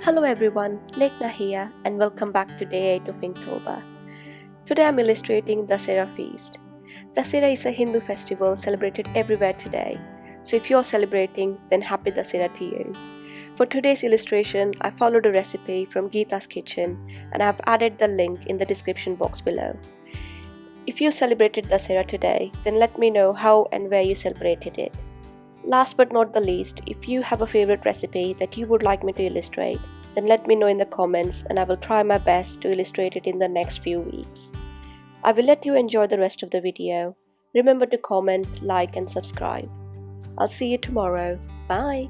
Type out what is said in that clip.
Hello everyone, Lekhana here and welcome back to day 8 of Inktober. Today I am illustrating Dussehra feast. Dussehra is a Hindu festival celebrated everywhere today. So if you are celebrating, then happy Dussehra to you. For today's illustration, I followed a recipe from Gita's kitchen and I have added the link in the description box below. If you celebrated Dussehra today, then let me know how and where you celebrated it. Last but not the least, if you have a favorite recipe that you would like me to illustrate, then let me know in the comments and I will try my best to illustrate it in the next few weeks. I will let you enjoy the rest of the video. Remember to comment, like and subscribe. I'll see you tomorrow. Bye!